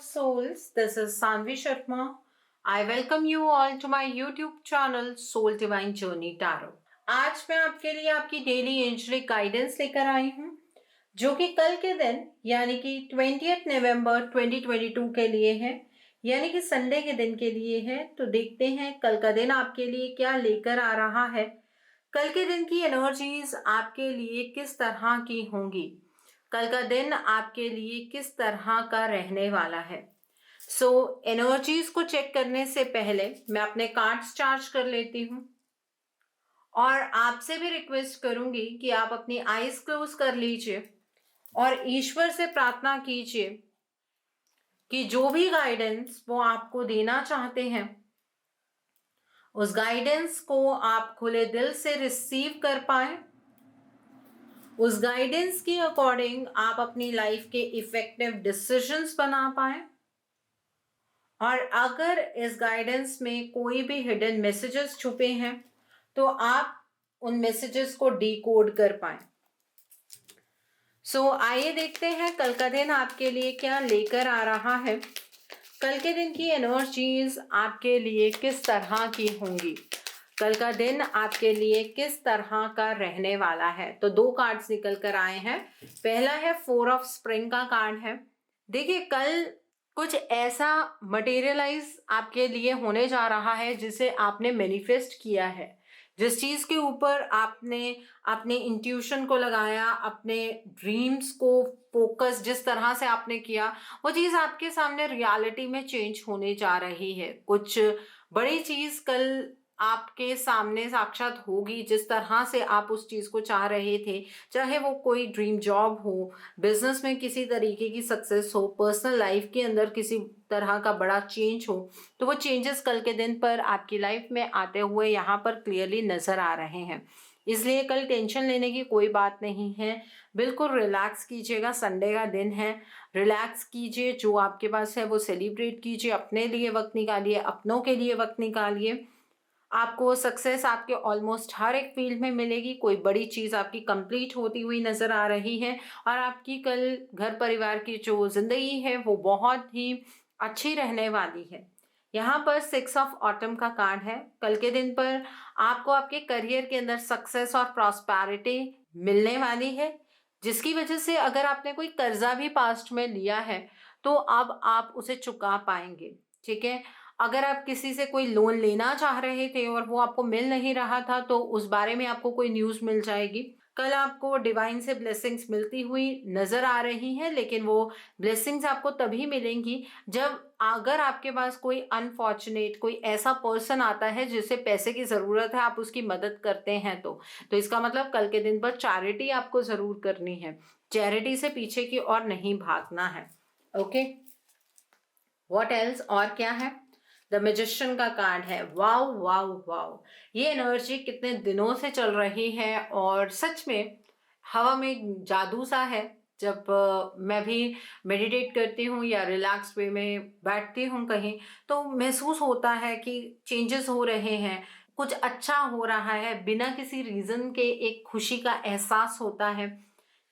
souls. This is Sanvi Sharma. I welcome you all to my YouTube channel Soul Divine Journey Tarot. आज मैं आपके लिए आपकी daily angelic guidance लेकर आई हूँ जो कि कल के दिन यानी कि 20 नवंबर 2022 के लिए है, यानी कि संडे के दिन के लिए है। तो देखते हैं कल का दिन आपके लिए क्या लेकर आ रहा है। कल के दिन की एनर्जीज आपके लिए किस तरह की होंगी, कल का दिन आपके लिए किस तरह का रहने वाला है। एनर्जीज को चेक करने से पहले मैं अपने कार्ड्स चार्ज कर लेती हूँ और आपसे भी रिक्वेस्ट करूंगी कि आप अपनी आईज क्लोज कर लीजिए और ईश्वर से प्रार्थना कीजिए कि जो भी गाइडेंस वो आपको देना चाहते हैं उस गाइडेंस को आप खुले दिल से रिसीव कर पाए। उस गाइडेंस के अकॉर्डिंग आप अपनी लाइफ के इफेक्टिव डिसीजंस बना पाए और अगर इस गाइडेंस में कोई भी हिडन मैसेजेस छुपे हैं तो आप उन मैसेजेस को डिकोड कर पाए। आइए देखते हैं कल का दिन आपके लिए क्या लेकर आ रहा है। कल के दिन की एनर्जीज आपके लिए किस तरह की होंगी, कल का दिन आपके लिए किस तरह का रहने वाला है। तो दो कार्ड्स निकल कर आए हैं। पहला है 4 ऑफ स्प्रिंग का कार्ड है। देखिए कल कुछ ऐसा मटेरियलाइज आपके लिए होने जा रहा है जिसे आपने मैनिफेस्ट किया है, जिस चीज के ऊपर आपने अपने इंट्यूशन को लगाया, अपने ड्रीम्स को फोकस जिस तरह से आपने किया, वो चीज आपके सामने रियलिटी में चेंज होने जा रही है। कुछ बड़ी चीज कल आपके सामने साक्षात होगी जिस तरह से आप उस चीज को चाह रहे थे, चाहे वो कोई ड्रीम जॉब हो, बिजनेस में किसी तरीके की सक्सेस हो, पर्सनल लाइफ के अंदर किसी तरह का बड़ा चेंज हो। तो वो चेंजेस कल के दिन पर आपकी लाइफ में आते हुए यहाँ पर क्लियरली नजर आ रहे हैं। इसलिए कल टेंशन लेने की कोई बात नहीं है, बिल्कुल रिलैक्स कीजिएगा। संडे का दिन है, रिलैक्स कीजिए, जो आपके पास है वो सेलिब्रेट कीजिए, अपने लिए वक्त निकालिए, अपनों के लिए वक्त निकालिए। आपको सक्सेस आपके ऑलमोस्ट हर एक फील्ड में मिलेगी। कोई बड़ी चीज़ आपकी कंप्लीट होती हुई नज़र आ रही है और आपकी कल घर परिवार की जो ज़िंदगी है वो बहुत ही अच्छी रहने वाली है। यहाँ पर 6 ऑफ ऑटम का कार्ड है। कल के दिन पर आपको आपके करियर के अंदर सक्सेस और प्रॉस्पेरिटी मिलने वाली है, जिसकी वजह से अगर आपने कोई कर्जा भी पास्ट में लिया है तो अब आप उसे चुका पाएंगे। ठीक है, अगर आप किसी से कोई लोन लेना चाह रहे थे और वो आपको मिल नहीं रहा था तो उस बारे में आपको कोई न्यूज़ मिल जाएगी। कल आपको डिवाइन से ब्लेसिंग्स मिलती हुई नजर आ रही हैं, लेकिन वो ब्लेसिंग्स आपको तभी मिलेंगी जब अगर आपके पास कोई अनफॉर्चुनेट कोई ऐसा पर्सन आता है जिसे पैसे की ज़रूरत है, आप उसकी मदद करते हैं तो इसका मतलब कल के दिन पर चैरिटी आपको ज़रूर करनी है। चैरिटी से पीछे की ओर नहीं भागना है। ओके, व्हाट एल्स, और क्या है। द मैजिशियन का कार्ड है। वाओ वाओ वाओ, ये एनर्जी कितने दिनों से चल रही है और सच में हवा में जादू सा है। जब मैं भी मेडिटेट करती हूँ या रिलैक्स वे में बैठती हूँ कहीं, तो महसूस होता है कि चेंजेस हो रहे हैं, कुछ अच्छा हो रहा है, बिना किसी रीज़न के एक खुशी का एहसास होता है।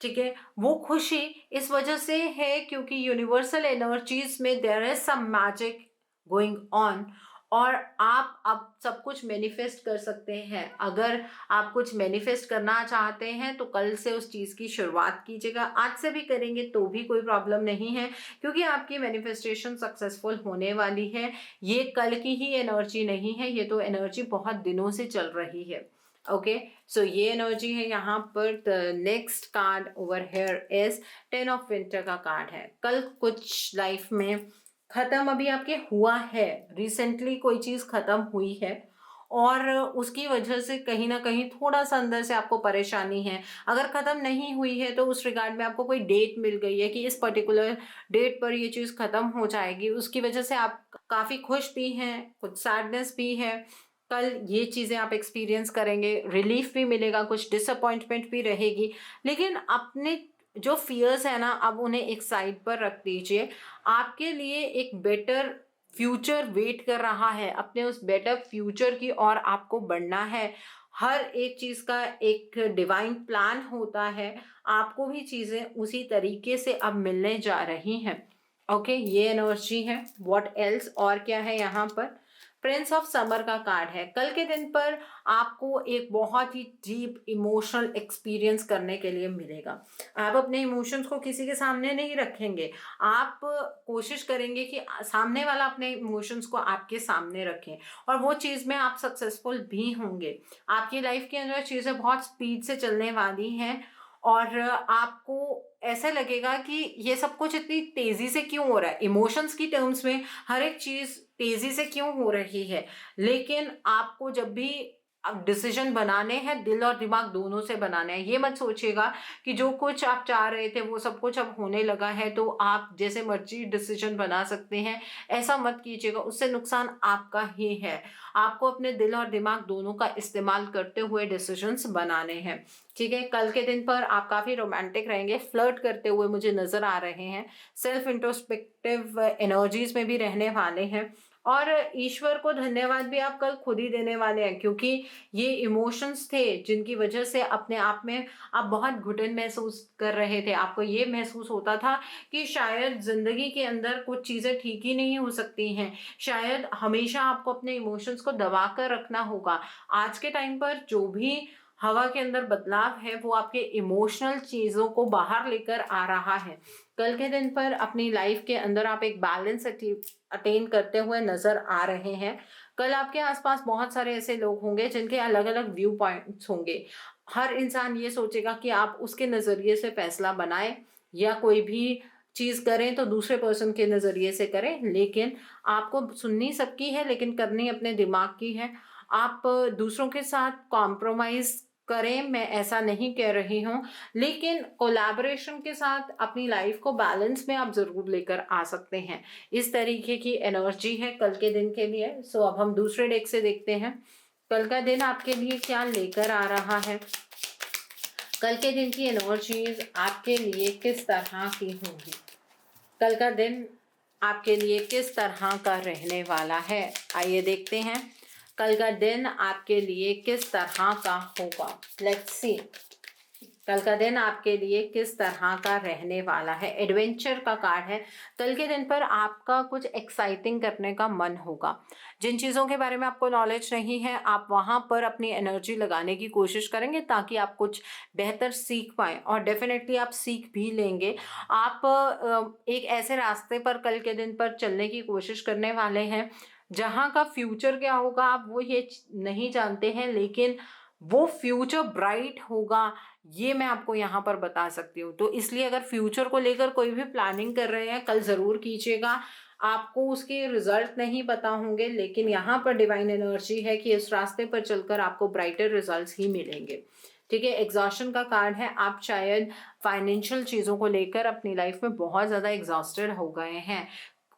ठीक है, वो खुशी इस वजह से है क्योंकि यूनिवर्सल एनर्जीज में there is some magic going on और आप अब सब कुछ मैनिफेस्ट कर सकते हैं। अगर आप कुछ मैनिफेस्ट करना चाहते हैं तो कल से उस चीज़ की शुरुआत कीजिएगा। आज से भी करेंगे तो भी कोई प्रॉब्लम नहीं है क्योंकि आपकी मैनिफेस्टेशन सक्सेसफुल होने वाली है। ये कल की ही एनर्जी नहीं है, ये तो एनर्जी बहुत दिनों से चल रही है। ओके, सो ये एनर्जी है यहाँ पर। The next card over here is 10 of winter का कार्ड है। कल कुछ लाइफ में खत्म अभी आपके हुआ है, रिसेंटली कोई चीज़ खत्म हुई है और उसकी वजह से कहीं ना कहीं थोड़ा सा अंदर से आपको परेशानी है। अगर ख़त्म नहीं हुई है तो उस रिगार्ड में आपको कोई डेट मिल गई है कि इस पर्टिकुलर डेट पर ये चीज़ ख़त्म हो जाएगी, उसकी वजह से आप काफ़ी खुश भी हैं, कुछ सैडनेस भी है। कल ये चीज़ें आप एक्सपीरियंस करेंगे, रिलीफ भी मिलेगा, कुछ डिसअपॉइंटमेंट भी रहेगी, लेकिन अपने जो फियर्स है ना, अब उन्हें एक साइड पर रख दीजिए। आपके लिए एक बेटर फ्यूचर वेट कर रहा है, अपने उस बेटर फ्यूचर की ओर आपको बढ़ना है। हर एक चीज़ का एक डिवाइन प्लान होता है, आपको भी चीज़ें उसी तरीके से अब मिलने जा रही हैं। ओके, ये एनर्जी है। व्हाट एल्स, और क्या है यहाँ पर? प्रिंस ऑफ समर का कार्ड है। कल के दिन पर आपको एक बहुत ही डीप इमोशनल एक्सपीरियंस करने के लिए मिलेगा। आप अपने इमोशंस को किसी के सामने नहीं रखेंगे, आप कोशिश करेंगे कि सामने वाला अपने इमोशंस को आपके सामने रखें, और वो चीज़ में आप सक्सेसफुल भी होंगे। आपकी लाइफ के अंदर चीज़ें बहुत स्पीड से चलने वाली हैं, और आपको ऐसा लगेगा कि ये सब कुछ इतनी तेज़ी से क्यों हो रहा है, इमोशंस की टर्म्स में हर एक चीज़ तेज़ी से क्यों हो रही है। लेकिन आपको जब भी अब डिसीजन बनाने हैं, दिल और दिमाग दोनों से बनाने हैं। ये मत सोचिएगा कि जो कुछ आप चाह रहे थे वो सब कुछ अब होने लगा है तो आप जैसे मर्जी डिसीजन बना सकते हैं, ऐसा मत कीजिएगा, उससे नुकसान आपका ही है। आपको अपने दिल और दिमाग दोनों का इस्तेमाल करते हुए डिसीजंस बनाने हैं, ठीक है। कल के दिन पर आप काफ़ी रोमांटिक रहेंगे, फ्लर्ट करते हुए मुझे नज़र आ रहे हैं, सेल्फ इंट्रोस्पेक्टिव एनर्जीज में भी रहने वाले हैं, और ईश्वर को धन्यवाद भी आप कल खुद ही देने वाले हैं, क्योंकि ये इमोशंस थे जिनकी वजह से अपने आप में आप बहुत घुटन महसूस कर रहे थे। आपको ये महसूस होता था कि शायद ज़िंदगी के अंदर कुछ चीज़ें ठीक ही नहीं हो सकती हैं, शायद हमेशा आपको अपने इमोशंस को दबा कर रखना होगा। आज के टाइम पर जो भी हवा के अंदर बदलाव है वो आपके इमोशनल चीज़ों को बाहर लेकर आ रहा है। कल के दिन पर अपनी लाइफ के अंदर आप एक बैलेंस अटेन करते हुए नज़र आ रहे हैं। कल आपके आसपास बहुत सारे ऐसे लोग होंगे जिनके अलग अलग व्यू पॉइंट्स होंगे। हर इंसान ये सोचेगा कि आप उसके नज़रिए से फैसला बनाएं, या कोई भी चीज़ करें तो दूसरे पर्सन के नज़रिए से करें, लेकिन आपको सुननी सबकी है लेकिन करनी अपने दिमाग की है। आप दूसरों के साथ कॉम्प्रोमाइज़ करें, मैं ऐसा नहीं कह रही हूँ, लेकिन कोलैबोरेशन के साथ अपनी लाइफ को बैलेंस में आप ज़रूर लेकर आ सकते हैं। इस तरीके की एनर्जी है कल के दिन के लिए। सो अब हम दूसरे डेक से देखते हैं कल का दिन आपके लिए क्या लेकर आ रहा है। कल के दिन की एनर्जीज आपके लिए किस तरह की होंगी, कल का दिन आपके लिए किस तरह का रहने वाला है, आइए देखते हैं कल का दिन आपके लिए किस तरह का होगा। लेट्स सी कल का दिन आपके लिए किस तरह का रहने वाला है। एडवेंचर का कार्ड है। कल के दिन पर आपका कुछ एक्साइटिंग करने का मन होगा। जिन चीज़ों के बारे में आपको नॉलेज नहीं है, आप वहाँ पर अपनी एनर्जी लगाने की कोशिश करेंगे ताकि आप कुछ बेहतर सीख पाएँ, और डेफिनेटली आप सीख भी लेंगे। आप एक ऐसे रास्ते पर कल के दिन पर चलने की कोशिश करने वाले हैं जहाँ का फ्यूचर क्या होगा आप वो ये नहीं जानते हैं, लेकिन वो फ्यूचर ब्राइट होगा, ये मैं आपको यहाँ पर बता सकती हूँ। तो इसलिए अगर फ्यूचर को लेकर कोई भी प्लानिंग कर रहे हैं, कल ज़रूर कीजिएगा। आपको उसके रिजल्ट नहीं पता होंगे, लेकिन यहाँ पर डिवाइन एनर्जी है कि इस रास्ते पर चलकर आपको ब्राइटर रिजल्ट्स ही मिलेंगे, ठीक है। एग्जॉस्शन का कार्ड है। आप शायद फाइनेंशियल चीज़ों को लेकर अपनी लाइफ में बहुत ज़्यादा एग्जॉस्टेड हो गए हैं।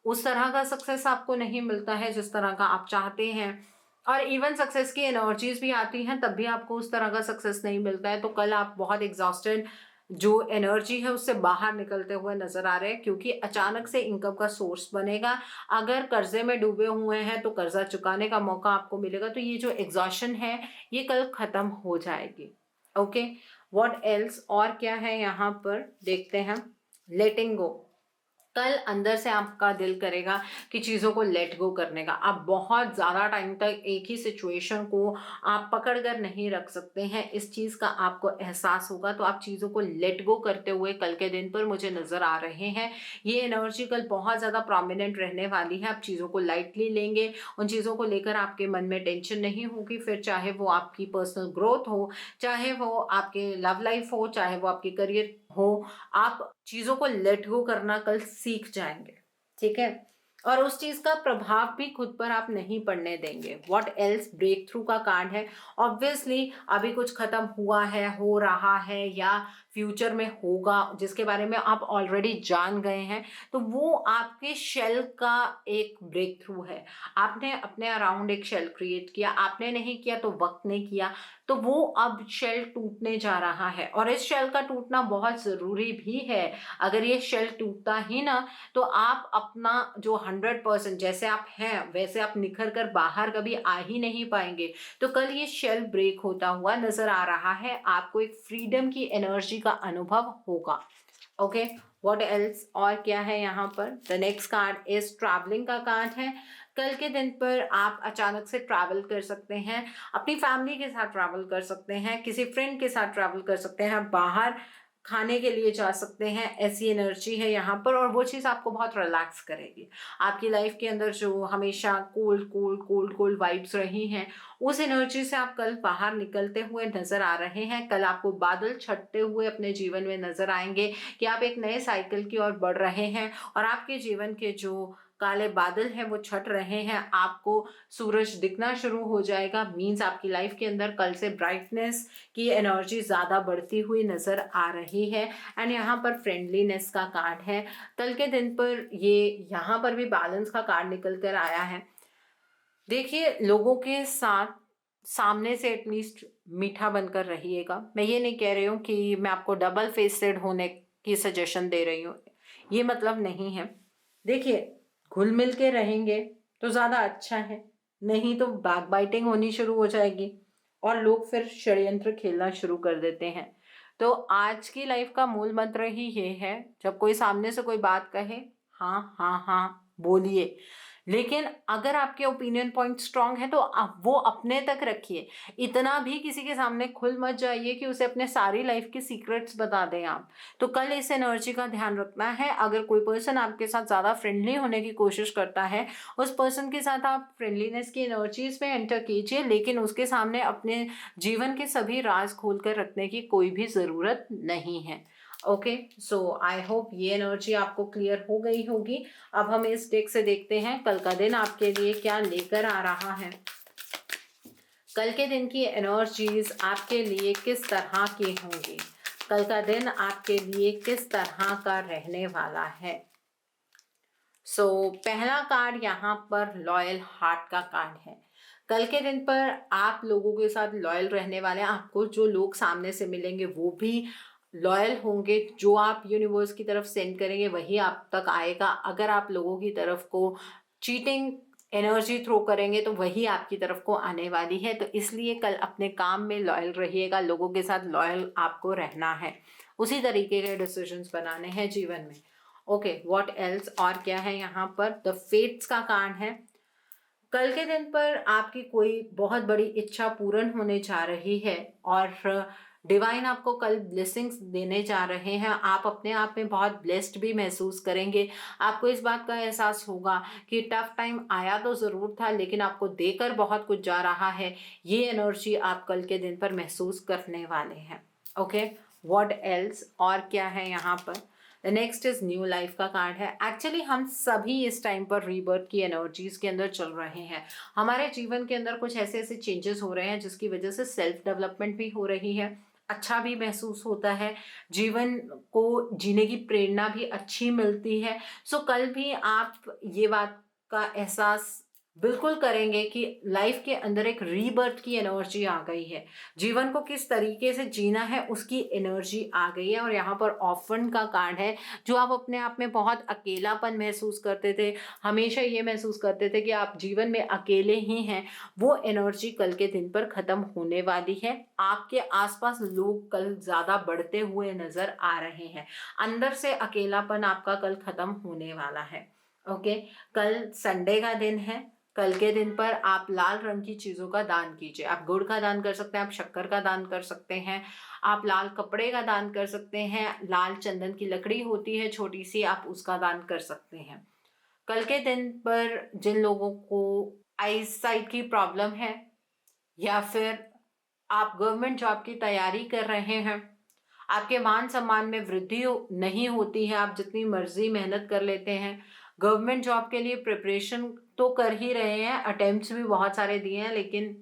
उस तरह का सक्सेस आपको नहीं मिलता है जिस तरह का आप चाहते हैं, और इवन सक्सेस की एनर्जीज भी आती हैं तब भी आपको उस तरह का सक्सेस नहीं मिलता है। तो कल आप बहुत एग्जॉस्टेड जो एनर्जी है उससे बाहर निकलते हुए नजर आ रहे हैं, क्योंकि अचानक से इनकम का सोर्स बनेगा। अगर कर्जे में डूबे हुए हैं तो कर्जा चुकाने का मौका आपको मिलेगा। तो ये जो एग्जॉशन है ये कल खत्म हो जाएगी। ओके, व्हाट एल्स, और क्या है यहाँ पर देखते हैं। लेटिंग गो। कल अंदर से आपका दिल करेगा कि चीज़ों को लेट गो करने का। आप बहुत ज़्यादा टाइम तक एक ही सिचुएशन को आप पकड़ कर नहीं रख सकते हैं, इस चीज़ का आपको एहसास होगा। तो आप चीज़ों को लेट गो करते हुए कल के दिन पर मुझे नज़र आ रहे हैं। ये एनर्जी कल बहुत ज़्यादा प्रोमिनेंट रहने वाली है। आप चीज़ों को लाइटली लेंगे, उन चीज़ों को लेकर आपके मन में टेंशन नहीं होगी। फिर चाहे वो आपकी पर्सनल ग्रोथ हो, चाहे वो आपके लव लाइफ हो, चाहे वो आपके करियर हो, आप चीज़ों को लेट गो करना कल सीख जाएंगे, ठीक है। और उस चीज़ का प्रभाव भी खुद पर आप नहीं पड़ने देंगे। व्हाट एल्स, ब्रेक थ्रू का कार्ड है। ऑब्वियसली अभी कुछ खत्म हुआ है, हो रहा है, या फ्यूचर में होगा जिसके बारे में आप ऑलरेडी जान गए हैं, तो वो आपके शेल का एक ब्रेक थ्रू है। आपने अपने अराउंड एक शेल क्रिएट किया, आपने नहीं किया तो वक्त ने किया, तो वो अब शेल टूटने जा रहा है, और इस शेल का टूटना बहुत ज़रूरी भी है। अगर ये शेल टूटता ही ना तो आप अपना जो 100% जैसे आप हैं वैसे आप निखर कर बाहर कभी आ ही नहीं पाएंगे। तो कल ये शेल ब्रेक होता हुआ नजर आ रहा है, आपको एक फ्रीडम की एनर्जी का अनुभव होगा। ओके, व्हाट एल्स, और क्या है यहाँ पर? The next card is travelling का कार्ड है। कल के दिन पर आप अचानक से ट्रैवल कर सकते हैं, अपनी फैमिली के साथ ट्रैवल कर सकते हैं, किसी फ्रेंड के साथ ट्रैवल कर सकते हैं, बाहर खाने के लिए जा सकते हैं, ऐसी एनर्जी है यहाँ पर। और वो चीज़ आपको बहुत रिलैक्स करेगी। आपकी लाइफ के अंदर जो हमेशा cold cold cold cold vibes रही हैं, उस एनर्जी से आप कल बाहर निकलते हुए नजर आ रहे हैं। कल आपको बादल छटते हुए अपने जीवन में नजर आएंगे कि आप एक नए साइकिल की ओर बढ़ रहे हैं और आपके जीवन के जो काले बादल हैं वो छट रहे हैं, आपको सूरज दिखना शुरू हो जाएगा। मीन्स आपकी लाइफ के अंदर कल से ब्राइटनेस की एनर्जी ज़्यादा बढ़ती हुई नज़र आ रही है। एंड यहाँ पर फ्रेंडलीनेस का कार्ड है। कल के दिन पर ये यहाँ पर भी बैलेंस का कार्ड निकल कर आया है। देखिए, लोगों के साथ सामने से एटलीस्ट मीठा बनकर रहिएगा। मैं ये नहीं कह रही हूँ कि मैं आपको डबल फेसेड होने की सजेशन दे रही हूँ, ये मतलब नहीं है। देखिए, घुल मिल के रहेंगे तो ज़्यादा अच्छा है, नहीं तो बैक बाइटिंग होनी शुरू हो जाएगी और लोग फिर षड्यंत्र खेलना शुरू कर देते हैं। तो आज की लाइफ का मूल मंत्र ही ये है, जब कोई सामने से कोई बात कहे, हाँ हाँ हाँ बोलिए। लेकिन अगर आपके ओपिनियन पॉइंट स्ट्रांग है तो आप वो अपने तक रखिए। इतना भी किसी के सामने खुल मत जाइए कि उसे अपने सारी लाइफ के सीक्रेट्स बता दें आप। तो कल इस एनर्जी का ध्यान रखना है। अगर कोई पर्सन आपके साथ ज़्यादा फ्रेंडली होने की कोशिश करता है, उस पर्सन के साथ आप फ्रेंडलीनेस की एनर्जीज में एंटर कीजिए, लेकिन उसके सामने अपने जीवन के सभी राज खोल कर रखने की कोई भी ज़रूरत नहीं है। ओके, सो आई होप ये एनर्जी आपको क्लियर हो गई होगी। अब हम इस डेक से देखते हैं कल का दिन आपके लिए क्या लेकर आ रहा है। कल के दिन की एनर्जीज आपके लिए किस तरह की होंगी? कल का दिन आपके लिए किस तरह का रहने वाला है? पहला कार्ड यहाँ पर लॉयल हार्ट का कार्ड है। कल के दिन पर आप लोगों के साथ लॉयल रहने वाले हैं। आपको जो लोग सामने से मिलेंगे वो भी लॉयल होंगे। जो आप यूनिवर्स की तरफ सेंड करेंगे वही आप तक आएगा। अगर आप लोगों की तरफ को चीटिंग एनर्जी थ्रो करेंगे तो वही आपकी तरफ को आने वाली है। तो इसलिए कल अपने काम में लॉयल रहिएगा, लोगों के साथ लॉयल आपको रहना है, उसी तरीके के डिसीजंस बनाने हैं जीवन में। ओके, व्हाट एल्स, और क्या है यहाँ पर? द फेट्स का कार्ड है। कल के दिन पर आपकी कोई बहुत बड़ी इच्छा पूर्ण होने जा रही है और डिवाइन आपको कल ब्लेसिंग्स देने जा रहे हैं। आप अपने आप में बहुत ब्लेस्ड भी महसूस करेंगे। आपको इस बात का एहसास होगा कि टफ टाइम आया तो ज़रूर था, लेकिन आपको देकर बहुत कुछ जा रहा है। ये एनर्जी आप कल के दिन पर महसूस करने वाले हैं। ओके, व्हाट एल्स, और क्या है यहाँ पर? The next is new life का कार्ड है। एक्चुअली हम सभी इस टाइम पर रीबर्थ की एनर्जीज के अंदर चल रहे हैं। हमारे जीवन के अंदर कुछ ऐसे ऐसे चेंजेस हो रहे हैं जिसकी वजह से सेल्फ डेवलपमेंट भी हो रही है, अच्छा भी महसूस होता है, जीवन को जीने की प्रेरणा भी अच्छी मिलती है। कल भी आप ये बात का एहसास बिल्कुल करेंगे कि लाइफ के अंदर एक रीबर्थ की एनर्जी आ गई है। जीवन को किस तरीके से जीना है उसकी एनर्जी आ गई है। और यहाँ पर ऑफन का कार्ड है। जो आप अपने आप में बहुत अकेलापन महसूस करते थे, हमेशा ये महसूस करते थे कि आप जीवन में अकेले ही हैं, वो एनर्जी कल के दिन पर ख़त्म होने वाली है। आपके आसपास लोग कल ज़्यादा बढ़ते हुए नज़र आ रहे हैं। अंदर से अकेलापन आपका कल ख़त्म होने वाला है। ओके, कल संडे का दिन है। कल के दिन पर आप लाल रंग की चीज़ों का दान कीजिए। आप गुड़ का दान कर सकते हैं, आप शक्कर का दान कर सकते हैं, आप लाल कपड़े का दान कर सकते हैं, लाल चंदन की लकड़ी होती है छोटी सी, आप उसका दान कर सकते हैं। कल के दिन पर जिन लोगों को आई साइट की प्रॉब्लम है या फिर आप गवर्नमेंट जॉब की तैयारी कर रहे हैं, आपके मान सम्मान में वृद्धि नहीं होती है, आप जितनी मर्जी मेहनत कर लेते हैं, गवर्नमेंट जॉब के लिए प्रिपरेशन तो कर ही रहे हैं, अटेम्प्ट्स भी बहुत सारे दिए हैं लेकिन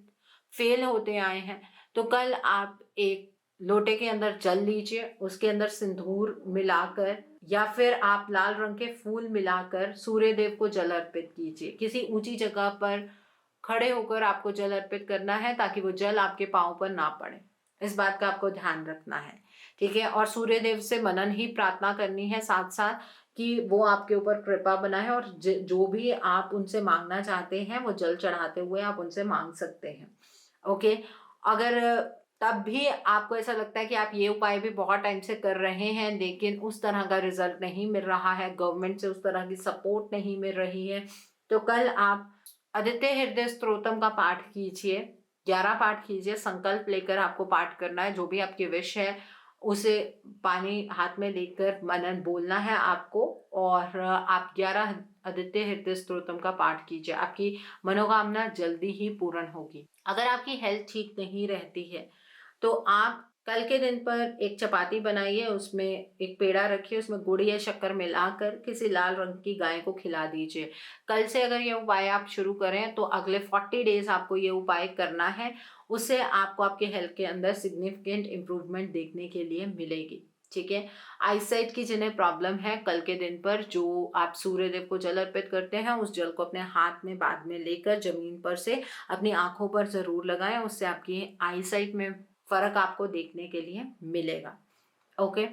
फेल होते आए हैं, तो कल आप एक लोटे के अंदर जल लीजिए, उसके अंदर सिंदूर मिलाकर या फिर आप लाल रंग के फूल मिलाकर सूर्य देव को जल अर्पित कीजिए। किसी ऊंची जगह पर खड़े होकर आपको जल अर्पित करना है ताकि वो जल आपके पाँव पर ना पड़े। इस बात का आपको ध्यान रखना है, ठीक है। और सूर्य देव से मनन ही प्रार्थना करनी है साथ साथ कि वो आपके ऊपर कृपा बनाए और जो भी आप उनसे मांगना चाहते हैं वो जल चढ़ाते हुए आप उनसे मांग सकते हैं। ओके, अगर तब भी आपको ऐसा लगता है कि आप ये उपाय भी बहुत टाइम से कर रहे हैं लेकिन उस तरह का रिजल्ट नहीं मिल रहा है, गवर्नमेंट से उस तरह की सपोर्ट नहीं मिल रही है, तो कल आप आदित्य हृदय स्तोत्रम का पाठ कीजिए। 11 पाठ कीजिए, संकल्प लेकर आपको पाठ करना है। जो भी आपकी विश है उसे पानी हाथ में लेकर मनन बोलना है आपको, और आप 11 आदित्य हृदय स्तोत्रम का पाठ कीजिए। आपकी मनोकामना जल्दी ही पूर्ण होगी। अगर आपकी हेल्थ ठीक नहीं रहती है तो आप कल के दिन पर एक चपाती बनाइए, उसमें एक पेड़ा रखिए, उसमें गुड़ या शक्कर मिलाकर किसी लाल रंग की गाय को खिला दीजिए। कल से अगर ये उपाय आप शुरू करें तो अगले 40 डेज आपको ये उपाय करना है। उससे आपको आपके हेल्थ के अंदर सिग्निफिकेंट इम्प्रूवमेंट देखने के लिए मिलेगी। ठीक है। आईसाइट की जिन्हें प्रॉब्लम है, कल के दिन पर जो आप सूर्य देव को जल अर्पित करते हैं उस जल को अपने हाथ में बाद में लेकर जमीन पर से अपनी आंखों पर जरूर लगाएं। उससे आपकी आईसाइट में फर्क आपको देखने के लिए मिलेगा। ओके।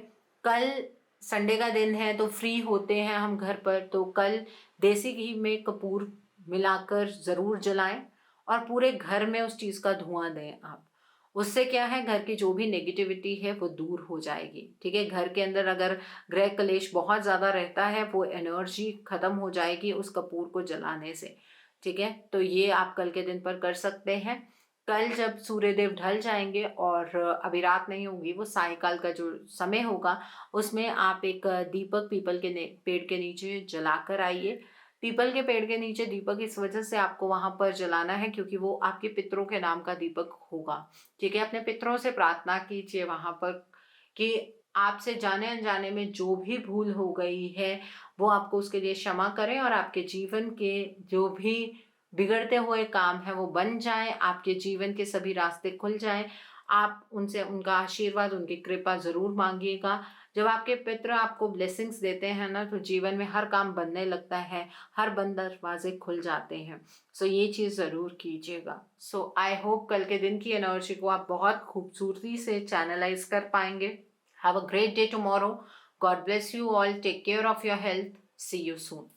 कल संडे का दिन है तो फ्री होते हैं हम घर पर, तो कल देसी घी में कपूर मिलाकर ज़रूर जलाएं और पूरे घर में उस चीज़ का धुआं दें आप। उससे क्या है, घर की जो भी नेगेटिविटी है वो दूर हो जाएगी। ठीक है। घर के अंदर अगर गृह कलेश बहुत ज़्यादा रहता है वो एनर्जी ख़त्म हो जाएगी उस कपूर को जलाने से। ठीक है। तो ये आप कल के दिन पर कर सकते हैं। कल जब सूर्यदेव ढल जाएंगे और अभी रात नहीं होगी, वो सायकाल का जो समय होगा उसमें आप एक दीपक पीपल के पेड़ के नीचे जलाकर आइए। पीपल के पेड़ के नीचे दीपक इस वजह से आपको वहां पर जलाना है क्योंकि वो आपके पितरों के नाम का दीपक होगा। ठीक है। अपने पितरों से प्रार्थना कीजिए वहां पर कि आपसे जाने अनजाने में जो भी भूल हो गई है वो आपको उसके लिए क्षमा करें और आपके जीवन के जो भी बिगड़ते हुए काम है वो बन जाए, आपके जीवन के सभी रास्ते खुल जाएं। आप उनसे उनका आशीर्वाद, उनकी कृपा जरूर मांगिएगा। जब आपके पितर आपको ब्लेसिंग्स देते हैं ना तो जीवन में हर काम बनने लगता है, हर बंद दरवाजे खुल जाते हैं। सो ये चीज़ ज़रूर कीजिएगा। सो आई होप कल के दिन की एनर्जी को आप बहुत खूबसूरती से चैनलाइज कर पाएंगे। Have a great day tomorrow. God bless you all. Take care of your health. See you soon.